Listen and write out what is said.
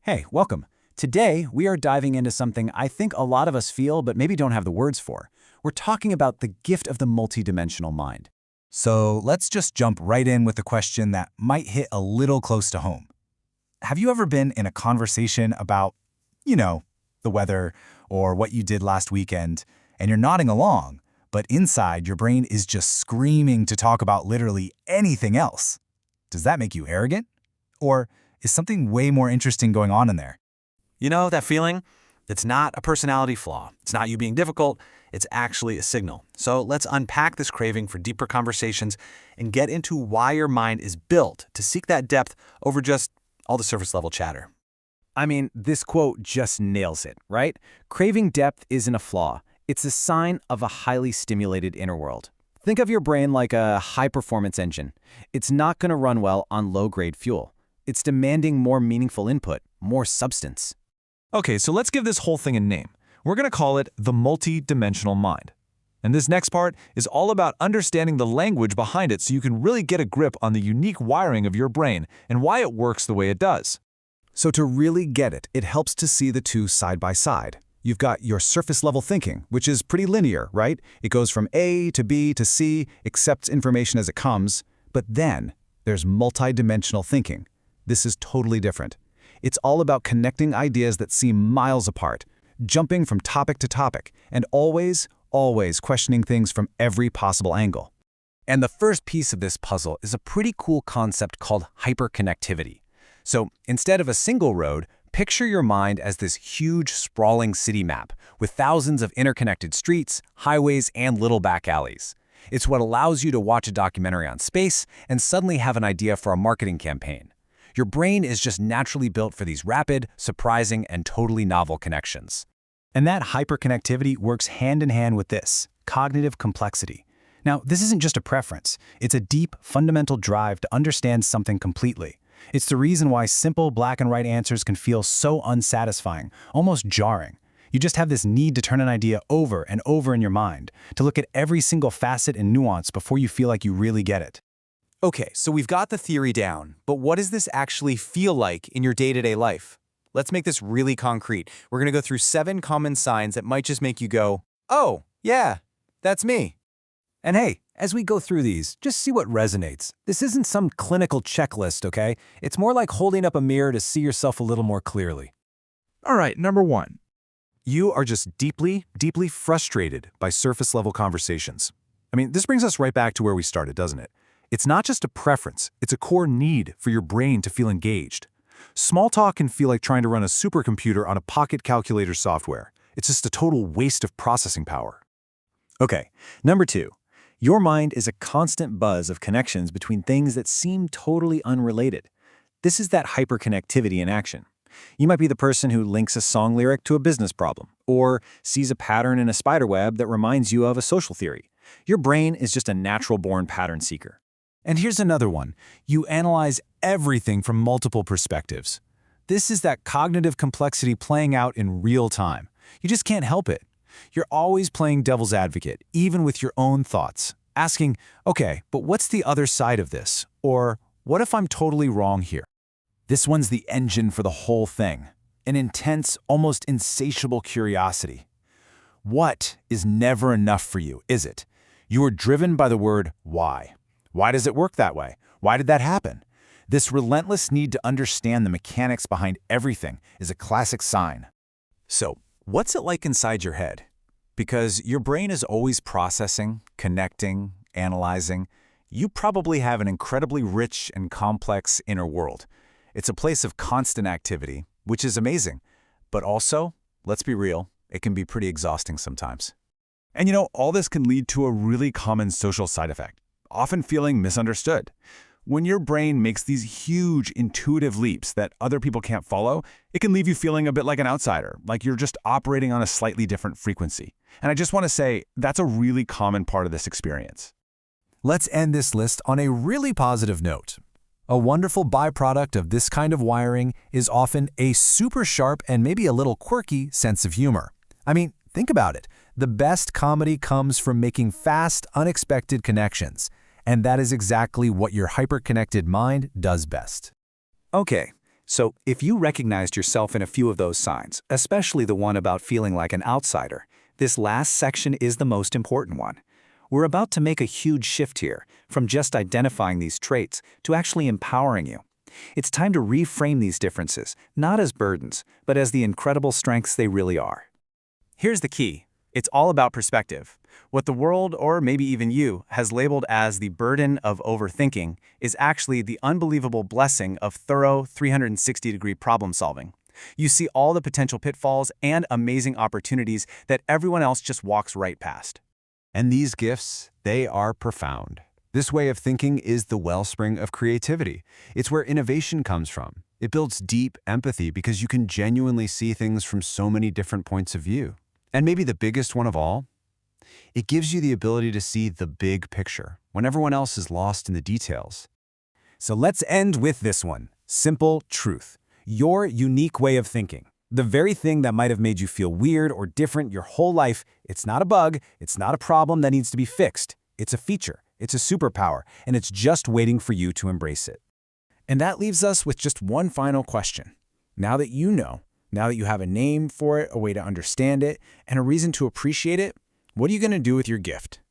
Hey, welcome. Today, we are diving into something I think a lot of us feel but maybe don't have the words for. We're talking about the gift of the multidimensional mind. So let's just jump right in with a question that might hit a little close to home. Have you ever been in a conversation about, the weather or what you did last weekend, and you're nodding along, but inside your brain is just screaming to talk about literally anything else? Does that make you arrogant? Or is something way more interesting going on in there? You know that feeling? It's not a personality flaw. It's not you being difficult. It's actually a signal. So let's unpack this craving for deeper conversations and get into why your mind is built to seek that depth over just all the surface level chatter. I mean, this quote just nails it, right? Craving depth isn't a flaw. It's a sign of a highly stimulated inner world. Think of your brain like a high-performance engine. It's not going to run well on low-grade fuel. It's demanding more meaningful input, more substance. Okay, so let's give this whole thing a name. We're going to call it the multi-dimensional mind. And this next part is all about understanding the language behind it so you can really get a grip on the unique wiring of your brain and why it works the way it does. So to really get it, it helps to see the two side by side. You've got your surface-level thinking, which is pretty linear, right? It goes from A to B to C, accepts information as it comes. But then there's multi-dimensional thinking. This is totally different. It's all about connecting ideas that seem miles apart, jumping from topic to topic, and always questioning things from every possible angle. And the first piece of this puzzle is a pretty cool concept called hyperconnectivity. So instead of a single road, picture your mind as this huge, sprawling city map with thousands of interconnected streets, highways, and little back alleys. It's what allows you to watch a documentary on space and suddenly have an idea for a marketing campaign. Your brain is just naturally built for these rapid, surprising, and totally novel connections. And that hyperconnectivity works hand in hand with this, cognitive complexity. Now, this isn't just a preference. It's a deep, fundamental drive to understand something completely. It's the reason why simple black and white answers can feel so unsatisfying, almost jarring. You just have this need to turn an idea over and over in your mind, to look at every single facet and nuance before you feel like you really get it. Okay, so we've got the theory down, but what does this actually feel like in your day-to-day life? Let's make this really concrete. We're going to go through 7 common signs that might just make you go, oh, yeah, that's me. And hey, as we go through these, just see what resonates. This isn't some clinical checklist, okay? It's more like holding up a mirror to see yourself a little more clearly. All right, number 1. You are just deeply frustrated by surface-level conversations. I mean, this brings us right back to where we started, doesn't it? It's not just a preference, it's a core need for your brain to feel engaged. Small talk can feel like trying to run a supercomputer on a pocket calculator software. It's just a total waste of processing power. Okay, number 2. Your mind is a constant buzz of connections between things that seem totally unrelated. This is that hyperconnectivity in action. You might be the person who links a song lyric to a business problem, or sees a pattern in a spiderweb that reminds you of a social theory. Your brain is just a natural-born pattern seeker. And here's another one. You analyze everything from multiple perspectives. This is that cognitive complexity playing out in real time. You just can't help it. You're always playing devil's advocate, even with your own thoughts, asking, okay, but what's the other side of this? Or what if I'm totally wrong here? This one's the engine for the whole thing, an intense, almost insatiable curiosity. What is never enough for you, is it? You are driven by the word why. Why does it work that way? Why did that happen? This relentless need to understand the mechanics behind everything is a classic sign. So, what's it like inside your head? Because your brain is always processing, connecting, analyzing. You probably have an incredibly rich and complex inner world. It's a place of constant activity, which is amazing. But also, let's be real, it can be pretty exhausting sometimes. And all this can lead to a really common social side effect, often feeling misunderstood. When your brain makes these huge intuitive leaps that other people can't follow, it can leave you feeling a bit like an outsider, like you're just operating on a slightly different frequency. And I just want to say, that's a really common part of this experience. Let's end this list on a really positive note. A wonderful byproduct of this kind of wiring is often a super sharp and maybe a little quirky sense of humor. I mean, think about it. The best comedy comes from making fast, unexpected connections. And that is exactly what your hyperconnected mind does best. Okay, So, if you recognized yourself in a few of those signs, especially the one about feeling like an outsider, this last section is the most important one. We're about to make a huge shift here, from just identifying these traits to actually empowering you. It's time to reframe these differences, not as burdens, but as the incredible strengths they really are. Here's the key. It's all about perspective. What the world, or maybe even you, has labeled as the burden of overthinking is actually the unbelievable blessing of thorough 360-degree problem solving. You see all the potential pitfalls and amazing opportunities that everyone else just walks right past. And these gifts, they are profound. This way of thinking is the wellspring of creativity. It's where innovation comes from. It builds deep empathy because you can genuinely see things from so many different points of view. And maybe the biggest one of all, it gives you the ability to see the big picture when everyone else is lost in the details. So let's end with this one. Simple truth. Your unique way of thinking. The very thing that might have made you feel weird or different your whole life, it's not a bug, it's not a problem that needs to be fixed. It's a feature, it's a superpower, and it's just waiting for you to embrace it. And that leaves us with just one final question. Now that you know, now that you have a name for it, a way to understand it, and a reason to appreciate it, what are you going to do with your gift?